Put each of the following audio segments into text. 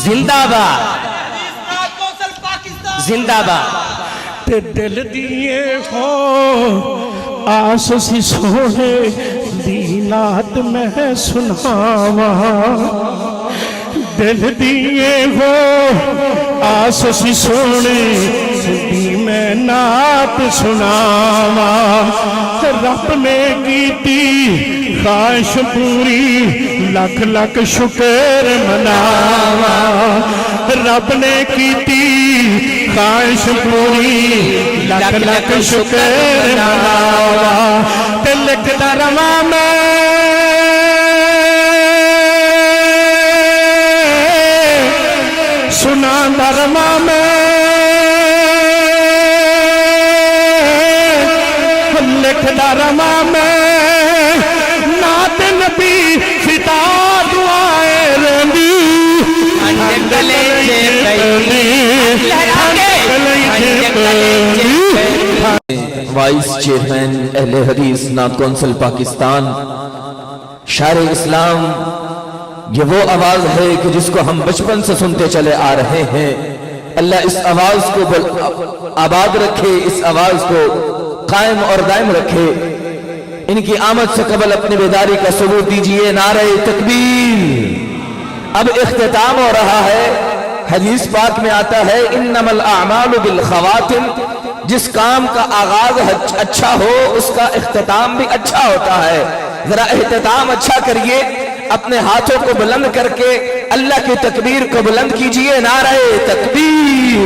जिंदाबाद जिंदाबाद। ते दिल दिए हो आस सी सोने दी नात मैं सुनावा, दिल दिए हो आस सी सोने दी मैं नात सुनावा। रब ने कीती ख्वाहिश पूरी लख लख शुक्र मनावा, रब ने कीती ख्वाहिश पूरी लख लख शुक्र मनावा। ते लिखदा रवां मैं सुनांदा रवां मैं, लिखदा रवां मैं नात नबी फिदा दुआए रंदी। वाइस चेयरमैन अहले हदीस नात कौंसिल पाकिस्तान, शायर इस्लाम, ये वो आवाज है कि जिसको हम बचपन से सुनते चले आ रहे हैं। अल्लाह इस आवाज को आबाद रखे, इस आवाज को कायम और दायम रखे। इनकी आमद से कबल अपनी बेदारी का सबूत दीजिए। नारे तकबीर। अब इख्तिताम हो रहा है। हदीस पाक में आता है इन्नमल आमालु बिल खवातिम, जिस काम का आगाज अच्छा हो उसका इख्तिताम भी अच्छा होता है। जरा इख्तिताम अच्छा करिए, अपने हाथों को बुलंद करके अल्लाह की तकबीर को बुलंद कीजिए। नारे तकबीर,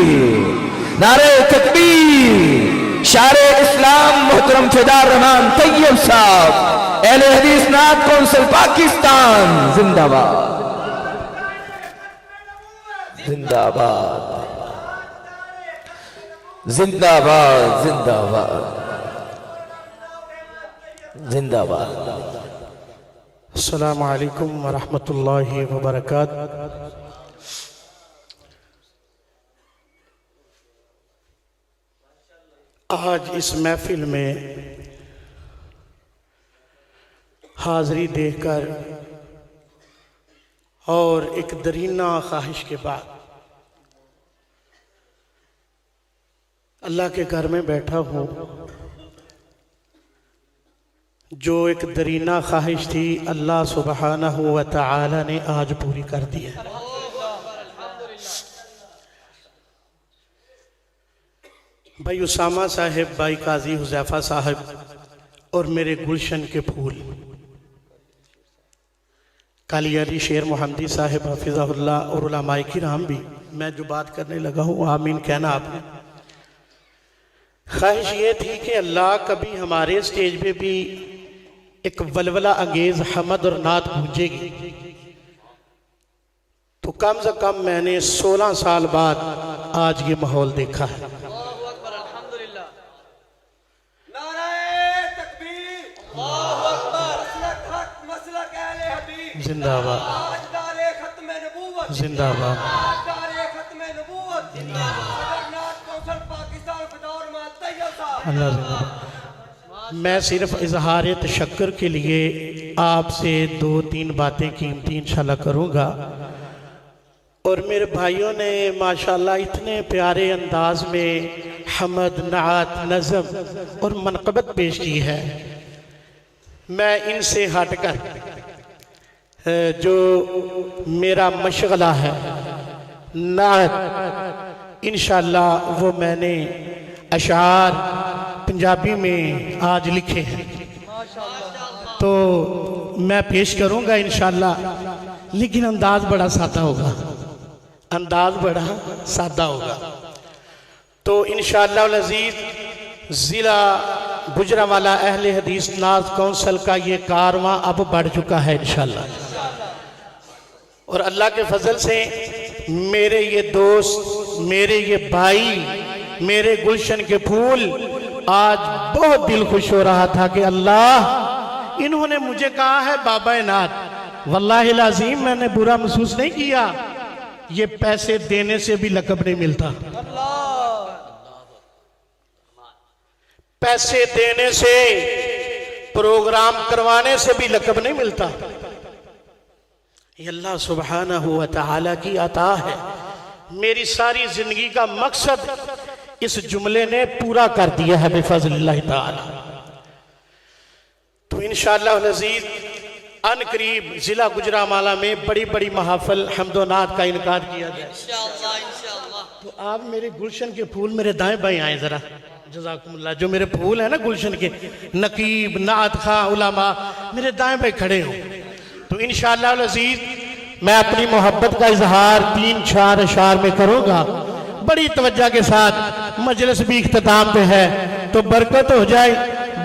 नारे तकबीर। शारे इस्लाम मोहतरम फिदा रहमान तैयब साहब, अहले हदीस नात कौंसिल पाकिस्तान जिंदाबाद जिंदाबाद जिंदाबाद जिंदाबाद जिंदाबाद। अस्सलामु अलैकुम वरहमतुल्लाहि वबरकातुहू। आज इस महफिल में हाज़री देकर और एक दरीना ख्वाहिश के बाद अल्लाह के घर में बैठा हूँ। जो एक दरीना ख्वाहिश थी अल्लाह सुब्हानहू व तआला ने आज पूरी कर दी है। भाई उसामा साहिब, भाई काजी हुज़ैफा साहिब और मेरे गुलशन के फूल काली अली शेर मोहम्मदी साहिब हफिज़हुल्लाह और उलमाए किराम भी, मैं जो बात करने लगा हूँ आमीन कहना आपने। ख्वाहिश ये थी कि अल्लाह कभी हमारे स्टेज पे भी एक वलवला अंगेज हमद और नात गूंजेगी तो कम से कम मैंने 16 साल बाद आज ये माहौल देखा है। जिंदाबाद जिंदाबाद। मैं सिर्फ इजहार तशक्कुर के लिए आपसे 2-3 बातें कीमती इंशाल्लाह करूँगा। और मेरे भाइयों ने माशाल्लाह इतने प्यारे अंदाज में हमद, नात, नज़म और मनक़बत पेश की है। मैं इनसे हटकर जो मेरा मशगला है नात, इंशाअल्लाह वो मैंने अशार पंजाबी में आज लिखे हैं तो मैं पेश करूंगा इंशाअल्लाह, लेकिन अंदाज बड़ा सादा होगा, अंदाज बड़ा सादा होगा। तो इंशाअल्लाह अज़ीज़ ज़िला गुजरांवाला अहले हदीस नात कौंसिल का ये कारवां अब बढ़ चुका है इंशाअल्लाह। और अल्लाह के फजल से मेरे ये दोस्त, मेरे ये भाई, मेरे गुलशन के फूल, आज बहुत दिल खुश हो रहा था कि अल्लाह इन्होंने मुझे कहा है बाबा नात। वल्लाहि लाज़ीम मैंने बुरा महसूस नहीं किया, ये पैसे देने से भी लक़ब नहीं मिलता। पैसे देने से प्रोग्राम करवाने से भी लक़ब नहीं मिलता। ये अल्लाह सुब्हानहू व तआला की अता है। मेरी सारी जिंदगी का मकसद इस जुमले ने पूरा कर दिया है बिफज़लिल्लाह ताला। तो इंशाअल्लाह अज़ीज़ अन करीब जिला गुजरांवाला में बड़ी बड़ी महाफिल हम्दोनात का इनकाद किया जाए इंशाअल्लाह। तो आप मेरे गुलशन के फूल मेरे दाएं बाएं आए जरा, जज़ाकुमुल्लाह। जो मेरे फूल है ना गुलशन के, नकीब नात खां उलमा मेरे दाएं बाएं खड़े हों। तो इंशाअल्लाह अज़ीज़ मैं अपनी मोहब्बत का इजहार 3-4 अशार में करूँगा बड़ी तवज्जो के साथ। मजलिस भी इख्तिताम पे है तो बरकत हो जाए।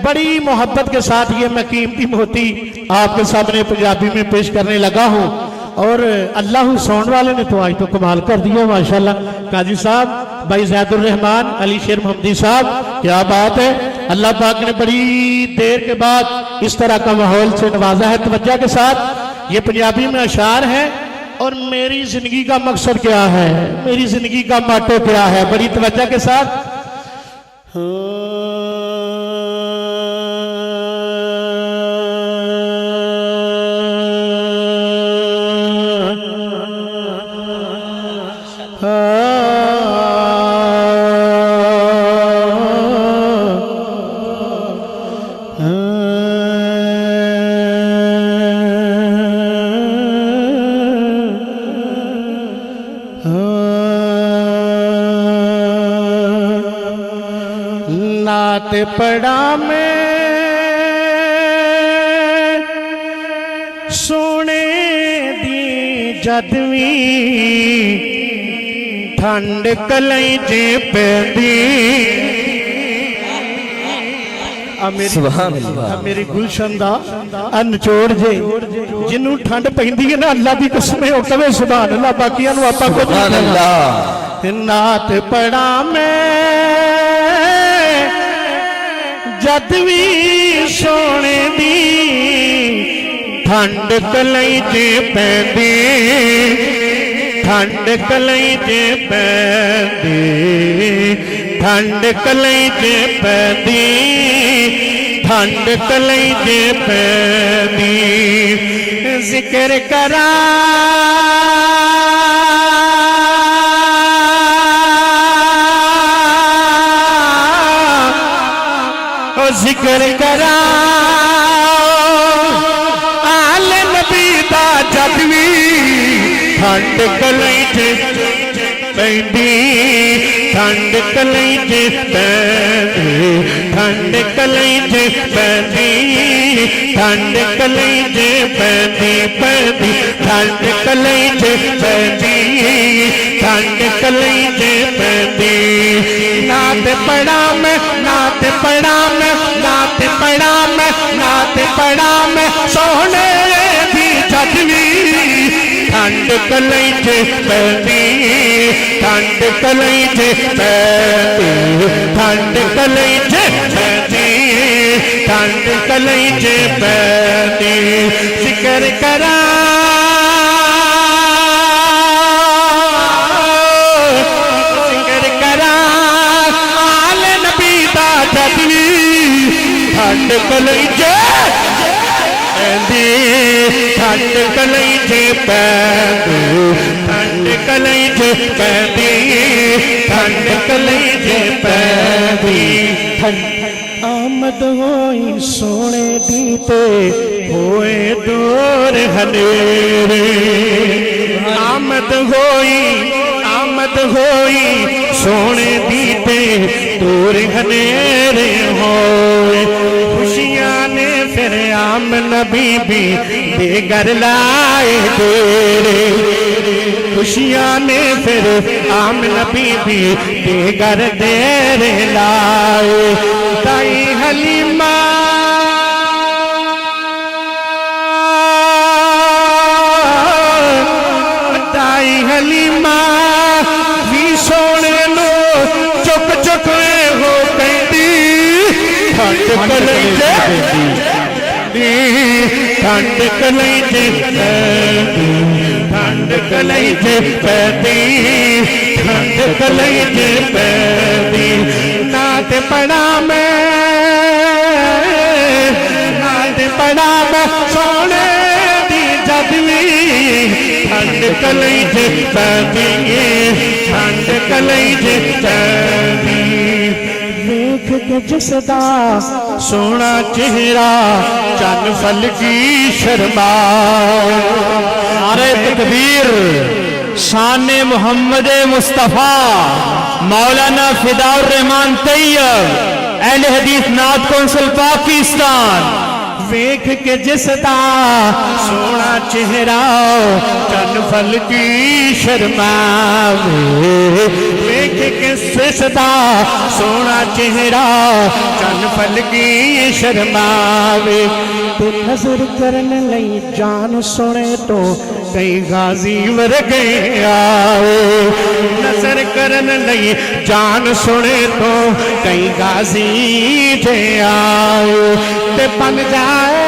बड़ी मोहब्बत के साथ ये मैं कीमती मोती आपके सामने पंजाबी में पेश करने लगा हूँ। और अल्लाह सोन वाले ने तो आज तो कमाल कर दिया माशाल्लाह। काजी साहब, भाई ज़ैदुर रहमान, अली शेर मोहम्मदी साहब, क्या बात है। अल्लाह पाक ने बड़ी देर के बाद इस तरह का माहौल से नवाजा है। तवज्जो के साथ ये पंजाबी में अशार है। और मेरी जिंदगी का मकसद क्या है, मेरी जिंदगी का माटो क्या है, बड़ी तवज्जो के साथ। नात पड़ा मैं सोने दी जदवी ठंड कलई जे पैंदी। मेरी गुलशन दा अनचोड़ जे जिन्नू ठंड पैंदी है ना, अल्लाह दी कसम है, कवे सुभान अल्लाह। बाकियां नू आपां कुछ नहीं कहना। नात पड़ा मैं जद भी सोने दी ठंड कलई जे पैंदी, ठंड कलई जे पैंदी, ठंड कलई जे पैंदी, ठंड कलई जे पैंदी। जिक्र करा जिक्र करा आले नबी दा जद भी ठंड कलई जे पैंदी, ठंड कलई जे पैंदी, ठंड कलई जे पैंदी, ठंड कलई जे पैंदी, पैंदी ठंड कलई जे पैंदी, ठंड कलई जे पैंदी। नात पड़ा मैं, नात पड़ा मैं, नात पड़ा मैं, नात पड़ा मैं सोने दी जदवी ठंड कलई जे पैंदी, ठंड कलई जे पैंदी, ठंड कलई जे पैंदी, ठंड कलई जे पैंदी। जिक्र करा ठंड कलई जे पैंदी, ठंड कलई जे पैंदी, ठंड कलई जे पैंदी, ठंड कलई जे पैंदी। आमद होई सोने दी ते होए दूर हनेरे, आमद होई, आमद होई सोने दी ते दूर हनेरे होए। खुशियां ने फिर आम नबी भी बेगर लाए तेरे, खुशियां ने फिर आम नबी भी बेगर देरे लाए। ताई हलीमा ताई हलीमा भी सोने लो चुप चुप हो कहती ठंड कलई जे ठंड कलई जे पैंदी, ठंड कलई जे पैंदी, ठंड कलई जे पैंदी। नात पड़ा मैं, मैं सोने दी जद भी ठंड कलई च पैंदी ठंड कलई च पैंदी देख के जिसदा सोना चेहरा चन फल की शर्मा नारे तकबीर शान मोहम्मद मुस्तफ़ा मौलाना फिदाउर रहमान तैयब अहले हदीस नात कौंसिल पाकिस्तान वेख के जिसदा सोना चेहरा चन फल की शर्मा वेख के जिसदा सोना चेहरा चन फल की शर्मावे ते नजर करन लई जान सुने तो कई गाजी वर्गे आवे नजर करन लई जान सुने तो कई गाजी जे आए ते बन जाए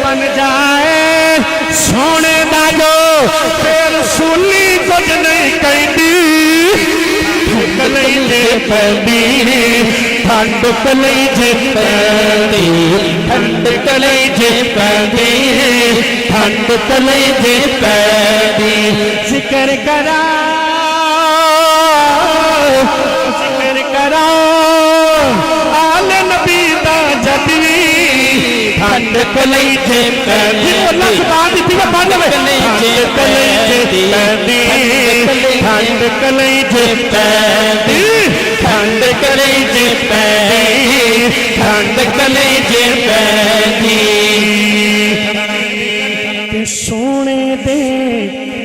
बन जाए सोने दा जो फिर सुनी कुछ नहीं कहती कलई जे पैंदी ठंड कलई जे पैंदी ठंड कलई जे पैंदी ठंड कलई जे पैंदी जिक्र करा आले नबी दा जदी ठंड कलई जे पैंदी ठंड कलई जे पैंदी ठंड कलई जे पैंदी ठंड कलई जे पैंदी ठंड कलई जे पैंदी सोने दे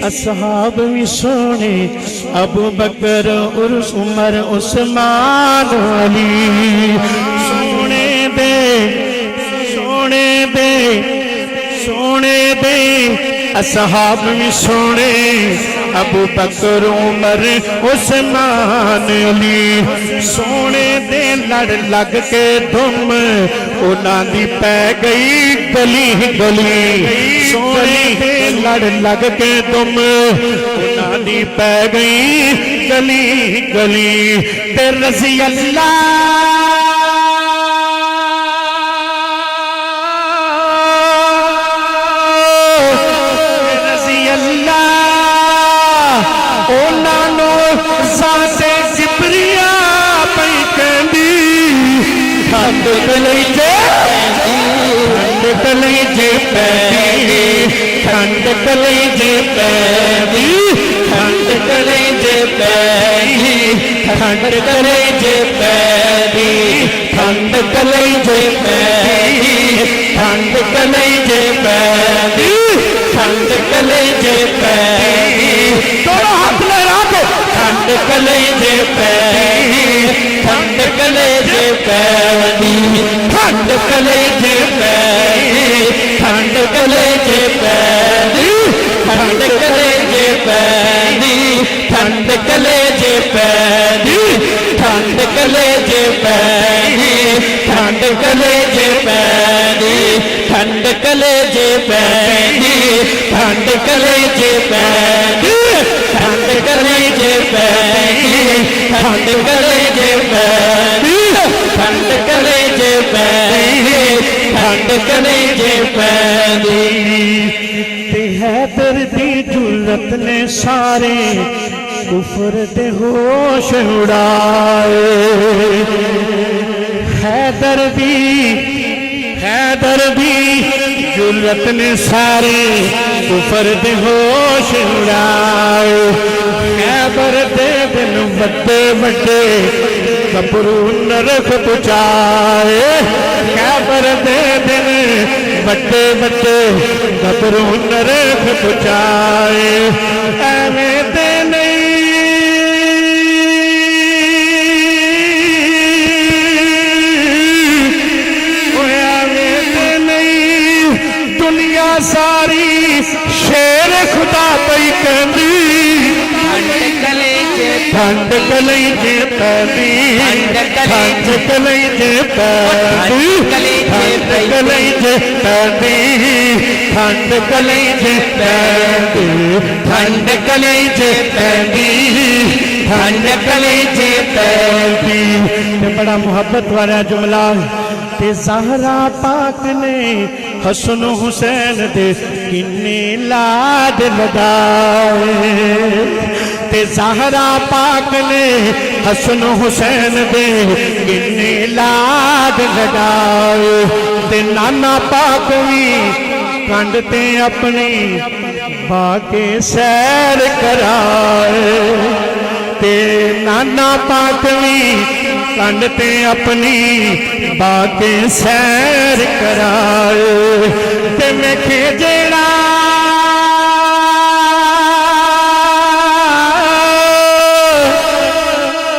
असहाब भी सोने अबू बकर उमर उस्मान अली सोने दे सोने दे सोने दे असहाब भी सोने अबू बकर उमर उस्मान अली सोने दे लड़ लग के धुम उन्हां दी पै गई गली गली सोने दे लड़ लग के धुम उन्हां दी पै गई गली गली ते रज़ी अल्लाह ठंड कलई जे पैंदी ठंड कलई जे पैंदी ठंड कलई जे पैंदी ठंड कलई जे पैंदी ठंड कलई जे पैंदी ठंड कलई जे पैंदी ठंड कलई जे पैंदी दोनों हाथ लहरा के ठंड कलई जे पैंदी ठंड कलई जे पैंदी ठंड कलई जे पैंदी ठंड कलई जे पैंदी ठंड कलई जे पैंदी ठंड कलई जे पैंदी ठंड कलई जे पैंदी ठंड कलई जे पैंदी ठंड कलई जे पैंदी ठंड कलई जे पैंदी ठंड कलई जे पैंदी ठंड कलई जे पैंदी ठंड कलई जे पैंदी ठंड कलई जे पैंदी ते हैदर दी जुर्रत ने सारे कुफर दे होश उड़ाए हैदर दी जुर्रत ने सारे कुफर दे होश उड़ाए हैदर दे दिन बड़े बड़े कपरू नरक पुचाए हैदर दे दिन बड़े बड़े कपरू नरक पुचाए एवें दे सारी शेर खुदा पई कहंदी ठंड कलई जे पैंदी ठंड कलई जे पैंदी ठंड कलई जे पैंदी ठंड कलई जे पैंदी ठंड कलई जे पैंदी ठंड कलेजे पैंदी। ते बड़ा मुहब्बत वाला जुमला ते ज़हरा पाक ने हसन हुसैन दे किन्ने लाड लगाए। ते ज़हरा पाक ने हसन हुसैन दे किन्ने लाड लगाए। ते नाना पाक भी कंड ते अपनी बाके सैर कराए। ते नाना पाक भी कंड ते अपनी बाके सैर कराए। ते वेखे जेड़ा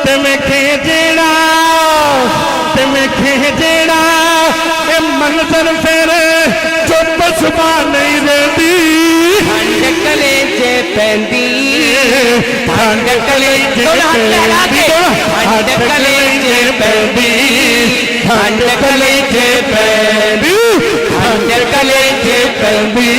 ते वेखे जेड़ा ते वेखे जेड़ा ए मंजर फिर चुप सुबह नहीं रहती। ठंड कलेजे पैंदी ठंड कलेजे पैंदी ठंड कलेजे पैंदी ठंड कलेजे पैंदी ठंड कलेजे पैंदी।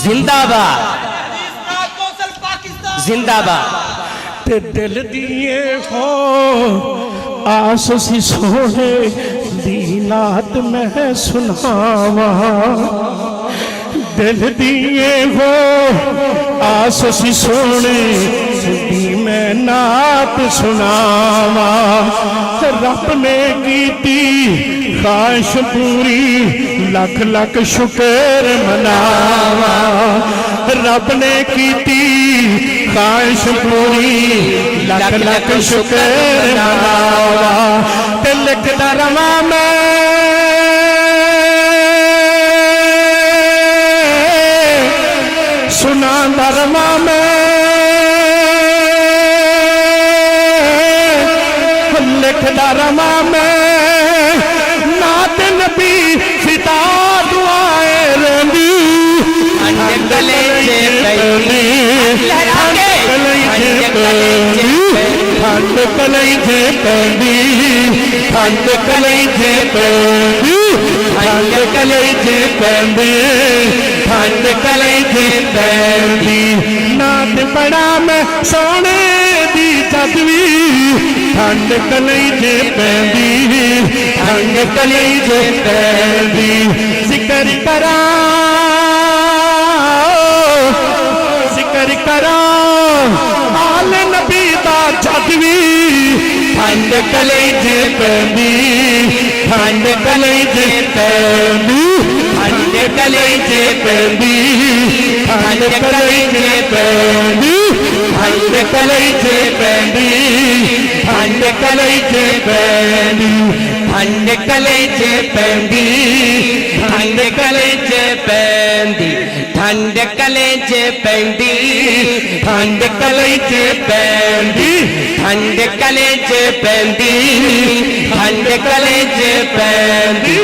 जिंदाबाद जिंदाबाद जिंदाबाद। ते दिल दिए हो आस सी सोने दी नात मैं सुनावा। दिल दिए हो आस सी सोने दी मैं नात सुनावा। रब ने कीती ख्वाहिश पूरी लख लख शुक्र मनावा। रब ने कीती ख्वाहिश पूरी लख लख शुक्र मनावा। ते लिखदा रवा मैं सुनांदा रवा मैं लिखदा रवा मैं नात नबी फिदा दुआए रंदी। ठंड कलेजे पैंदी ठंड कलेजे पैंदी ठंड कलेजे पैंदी ठंड कलेजे पैंदी ठंड कलेजे पैंदी। नात बड़ा मैं सोने दी जदवी ठंड कलेजे पैंदी ठंड कलेजे पैंदी। जिक्र करा जिक्र करा आल नबी दा जदवी ठंड कलेजे पैंदी ठंड कलेजे पैंदी ठंड कलेजे पैंदी ठंड कलेजे पैंदी ठंड कलेजे पैंदी ठंड कलेजे पैंदी ठंड कलेजे पैंदी ठंड कलेजे पैंदी ठंड कलेजे पैंदी ठंड कलेजे पैंदी ठंड कलेजे पैंदी ठंड कलेजे पैंदी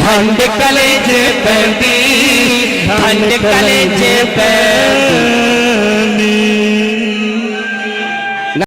ठंड कलेजे पैंदी ठंड कलेजे पैंदी।